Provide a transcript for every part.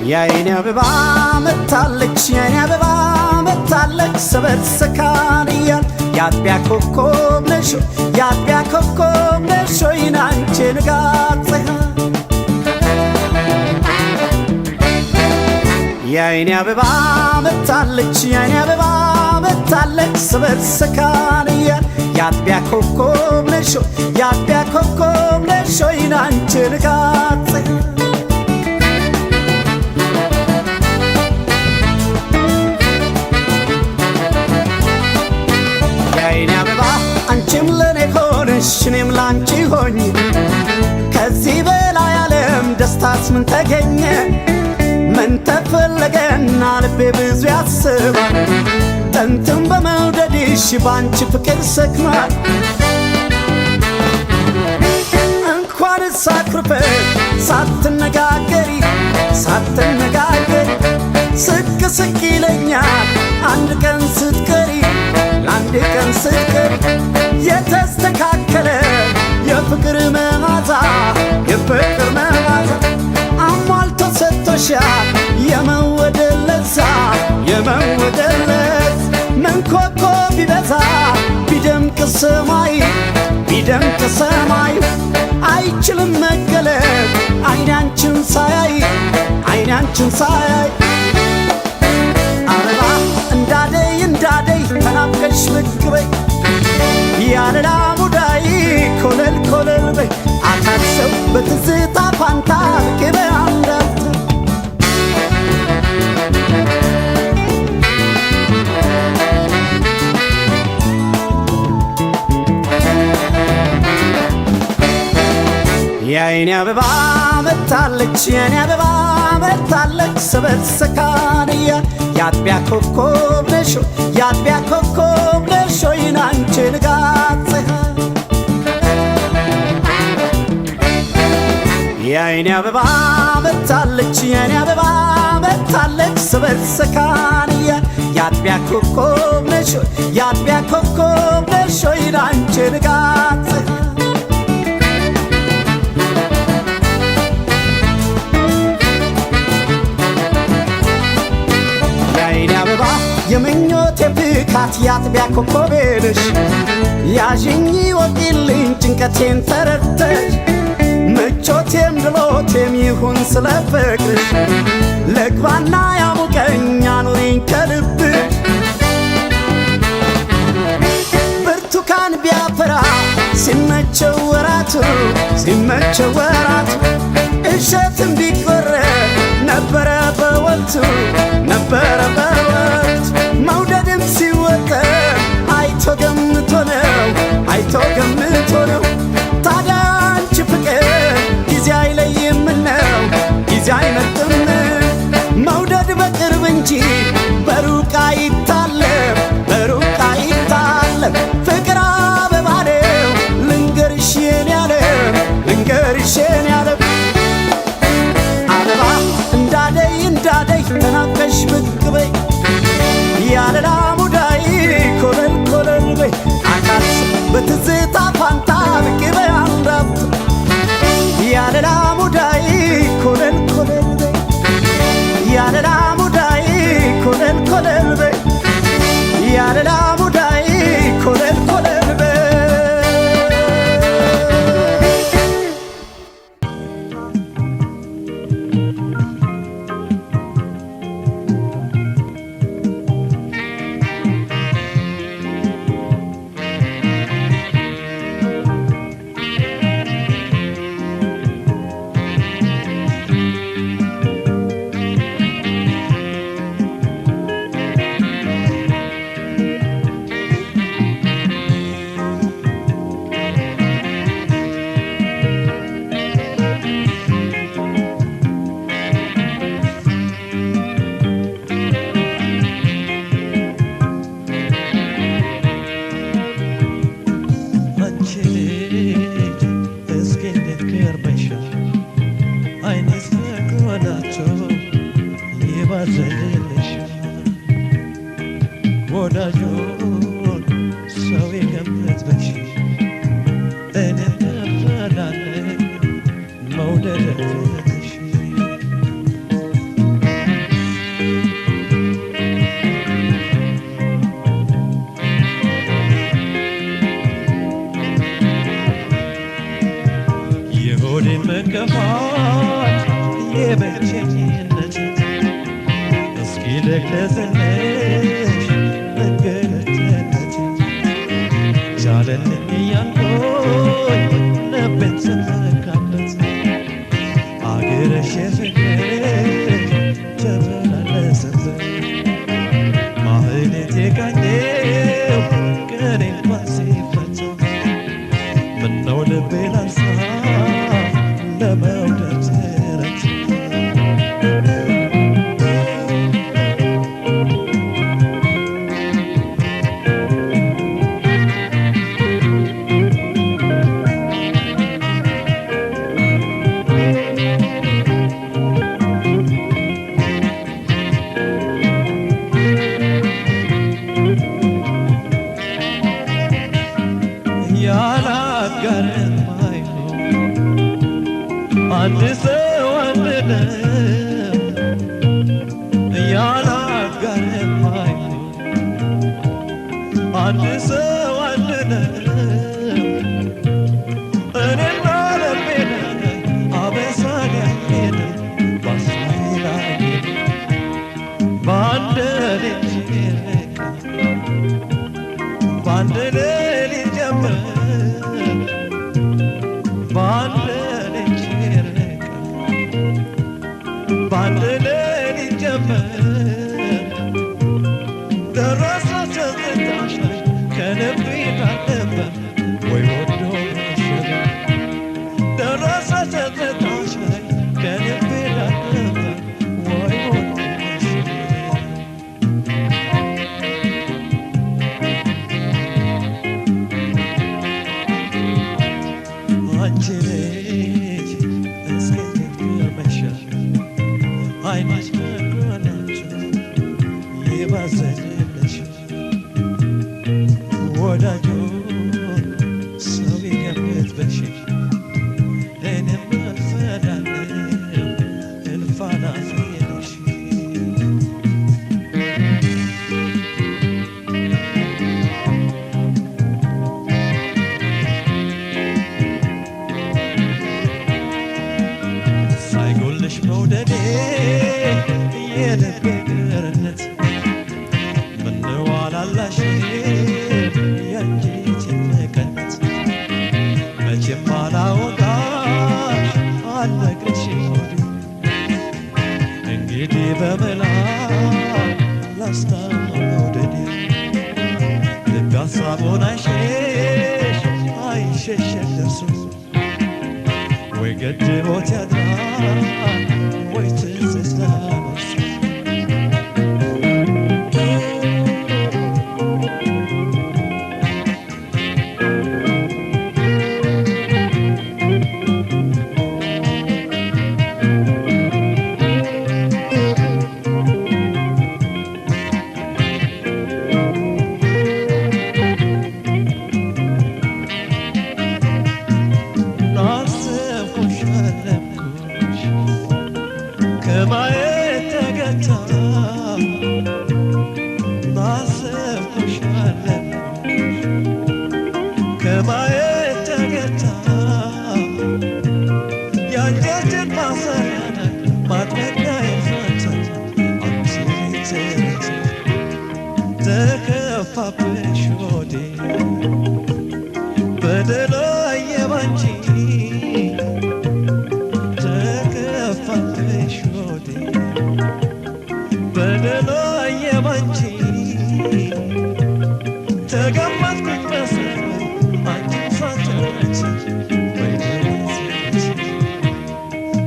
የኔ አበባ መታለች የኔ አበባ መታለች ሰበት ሰካንያል ያጥቢያ ኮከብ ነሽ ያጥቢያ ኮከብ ነሽ አንቺ ንጋት ፀሐይ የኔ አበባ መታለች የኔ አበባ መታለች ሰበት ሰካንያል ያጥቢያ ኮከብ ነሽ ያጥቢያ ኮከብ ነሽ አንቺ ንጋት ፀሐይ አንቺም ለኔ ሆነሽ እኔም ላንቺ ሆኝ ከዚህ በላይ ዓለም ደስታስ ምን ተገኘ ምን ተፈለገና ልቤ ብዙ ያስባል ጥንትም በመውደድሽ ባንቺ ፍቅር ሰክኗል እንኳን ሳክርፈሽ ሳትነጋገሪ ስቅ ስቅ ይለኛል አንድ ቀን ስትቀሪ ለአንድ ቀን ስትቀሪ የተስተካከለ የፍቅር መዓዛ አሟልቶ ሰጥቶሻል የመወደድ ለዛ ምን ኮከብ ቢበዛ ቢደምቅ ሰማይ አይችልም መገለጥ አይኔ አንቺን ሳያይ አበባ እንዳደይ ተናፍቀሽ ብቅ በይ ያለላ ሙዳይ ኮለል በይ አካል ሰው በትዝታ ፋንታ ብቅ በይ አንዳት የኔ አበባ መታለች የኔ አበባ መታለች ሰበት ሰካንያ ያጥቢያ ኮከብ ነሽ አንቺ ንጋት ፀሐይ የኔ አበባ መታለች የኔ አበባ መታለች ሰበት ሰካንያ ያጥቢያ ኮከብ ነሽ አንቺ ንጋት ፀሐይ የምኞቴ ፍካት ያጥቢያ ኮከቤ ነሽ ያዥኝ ወቂልኝ ጭንቀቴን ተረድተሽ ምቾቴም ድሎቴም ይሁን ስለ ፍቅርሽ ልግባና ያሙቀኝ አኑሪኝ ከልብሽ ብርቱካን ቢያፈራ ሲመቸው ወራቱ እሸትም ቢቆረጥ ነበረ በወቅቱ መውደድም ሲወጠር አይቶ ገምቶ ነው ታዲያ አንቺ ፍቅር ጊዜ አይለይምነው ጊዜ አይመርጥም መውደድ በቅርብ እንጂ በሩቅ አይታለም ፍቅር አበባ ነው ልንገርሽ የኔ ዓለም አበባ እንዳደይ ተናፍቀሽ ብቅ በይ ያለላ ሙዳይ ኮለል በይ አካል በትዝታ ፋንታ ብቅ በይ አንዳት ያለላ ሙዳይ ኮለል በይ ያለላ ሙዳይ ኮለል በይ ያለላ ሙዳይ ኮለል በይ የሆዴን መከፋት የብቸኝነት እስኪ ልግለጽልሽ መገለጥነት ቻለልኝ እያልኩኝ ልቤን ስመካበት አገረሽ የፍቅር ተመላለሰበት ማህሌት የቃኘው ቀኔ እንኳን ሲፈታ ምነው ልቤን አንሳ ለመውደድ ተረታ አንድ ሰው አንድ ነው ያላጋር የማይሆን አንድ ሰው አንድ ነው እኔና ልቤ ላይ አበሳን ያየን ባሳይ ላይ በአንድ ልጅ ረካ በአንድ ሌሊት ጀምር በአንድ በአንድ ሌሊት ጀመር ደረሰ ትዝታሽ ላይ ከልቤ ነበር ወይ ወዶ መሸበር ደረሰ ትዝታሽ ላይ ከልቤ ነበር ወይ ወዶ መሸበር አንቺ ልጅ እስከ መሻል አይንሽ መጎናቸው የባዘንልሽ ወዳጆ ሰው ይገምት በሽ እኔም አልፈዳለሁ እልፍ አላፊ ነሽ ሳይጎልሽ መውደዴ የልቤ ገርነት ምነው አላላሽ የአንጀቴ መቀነት መቼም አላወጣሽ አልነግርሽ ሆዴ እንግዲህ በመላ ላስታውቅ መውደዴ ልብ ሀሳቡን አይሸሽ ደርሶ ወይ ገድቦት ያድራል ወይ ትዝታ ወርሶ ከማየት ተገታ ናሰብኩሽ አለምኩሽ ከማየት ተገታ የአንጀቴን ማሰሪያ ማጥመቂያ የፈታ አንቺ ትርት ተከፋብሽ ሆዴ በደላዬ ባንቺ ተከፋብሽ ሆዴ በደላዬ ባንቺ ተገመትኩት በሰማይ አንቺን ሳትረቺ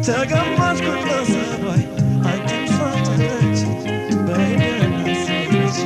ተገመትኩት በሰማይ አንቺን ሳትረቺ በደህና ሰረቺ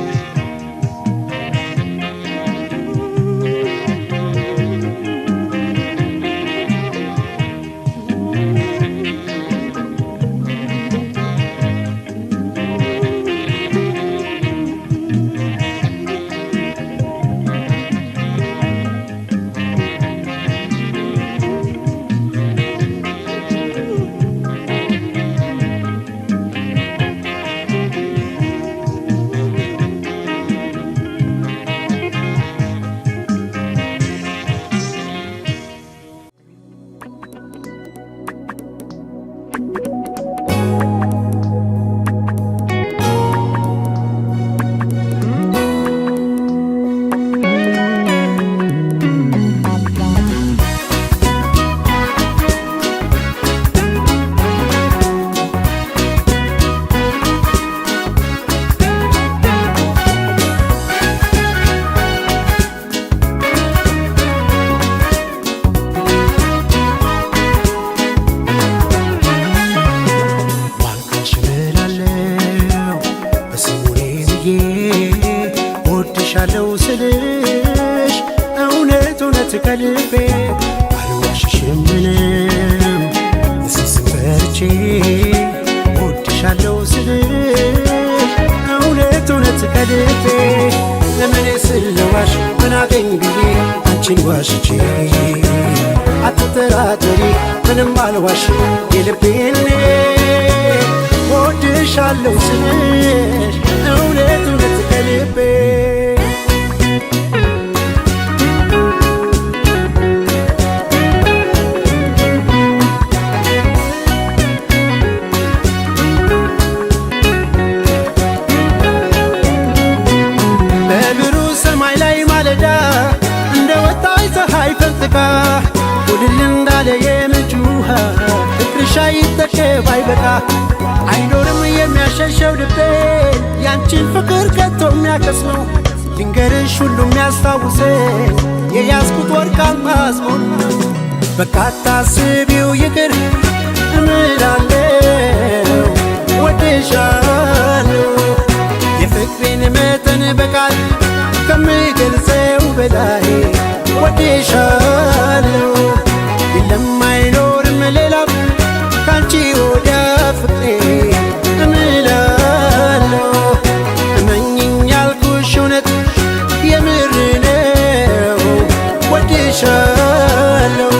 ወድሻለሁ ስልሽ እውነት እውነት ከልቤ ለምን ስለዋሽ ምን አገኝ ብዬ አንቺን ዋሽቼ አትጠራጠሪ ምንም አልዋሽ የልቤን ወድሻለሁ ስልሽ እውነት እውነት ከልቤ ውልል እንዳለ የምንጭ ውሃ ፍቅርሽ አይጠገብ አይበቃ አይኖርም የሚያሸሸው ልቤን ያንቺን ፍቅር ከቶ የሚያከስመው ድንገርሽ ሁሉ የሚያስታውሰኝ የያዝኩት ወርቅ አልማዝ ሆኖ በቃ አታስቢው ይቅር እምላለሁ ወድሻለሁ የፍቅሬን መጠን በቃል ከምገልጸው በላይ ወድሻለሁ የለም አይኖርም ሌላ ካንቺ ወዲያ ፍቅሬ እምላለሁ እመኝኝ ያልኩሽ እውነት የምር ነው ወድሻለሁ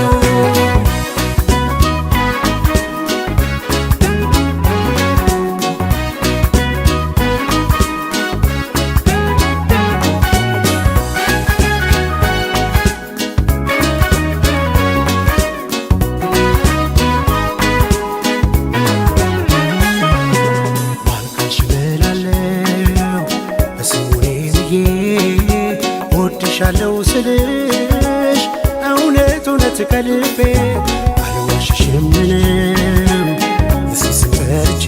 ወድሻለሁ ስልሽ እውነት እውነት ከልቤ አልዋሽሽም ምንም እስስም በርቼ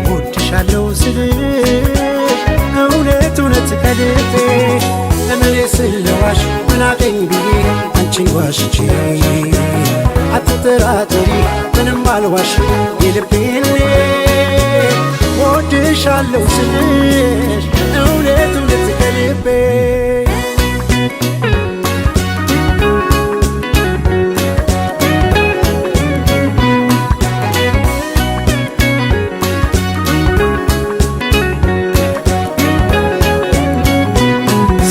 ወድሻለሁ ስልሽ እውነት እውነት ከልቤ ለምን ስለዋሽ ምን አገኝ ብዬ አንቺን ዋሽቼ አትጠራጠሪ ምንም አልዋሽ የልቤን ወድሻለሁ ስልሽ እውነት እውነት ከልቤ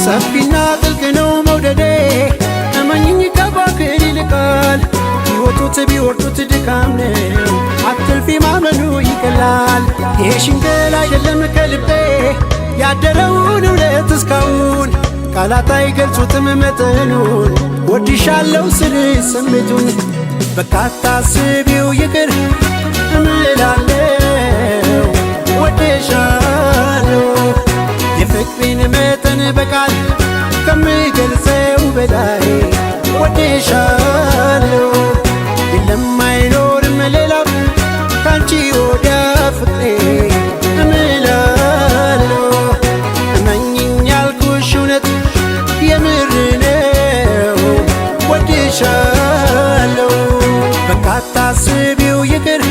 ሰፊና ጥልቅ ነው መውደዴ እመኝኝ ከባክር ይልቃል ቢወጡት ቢወርዱት ድካም ነው አትልፊ ማመኑ ይቀላል ይሄ ሽንገል አይደለም ከልቤ ያደረውን እውነት እስካሁን ቃላት አይገልጹትም መጠኑን ወድሻለሁ ስልሽ ስሜቱን በቃ አታስቢው ይቅር እምላለሁ ወድሻለሁ የፍቅሬን መጠን በቃል ከምገልጸው በላይ ወድሻለሁ የለም አይኖርም ሌላ ካንቺ ወዲያ ፍቅሬ እምላለሁ እመኝኝ ያልኩሽ እውነት የምር ነው ወድሻለሁ በቃ አታስቢው ይቅር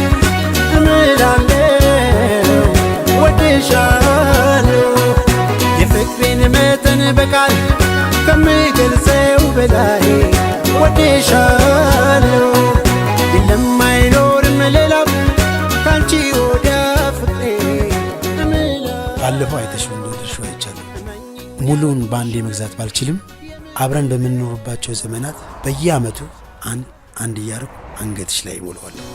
እምላለሁ ወድሻለሁ የፍቅሬን መጠን በቃል ከምገልጸው በላይ ወድሻለሁ የለም አይኖርም ሌላ ካንቺ ወዲያ ፍቅሬ ባለፈው አይተሽ እንደወደድሽው አይቻለሁ። ሙሉውን በአንዴ መግዛት ባልችልም አብረን በምንኖርባቸው ዘመናት በየዓመቱ አንድ እያደረኩ አንገትሽ ላይ እሞላዋለሁ።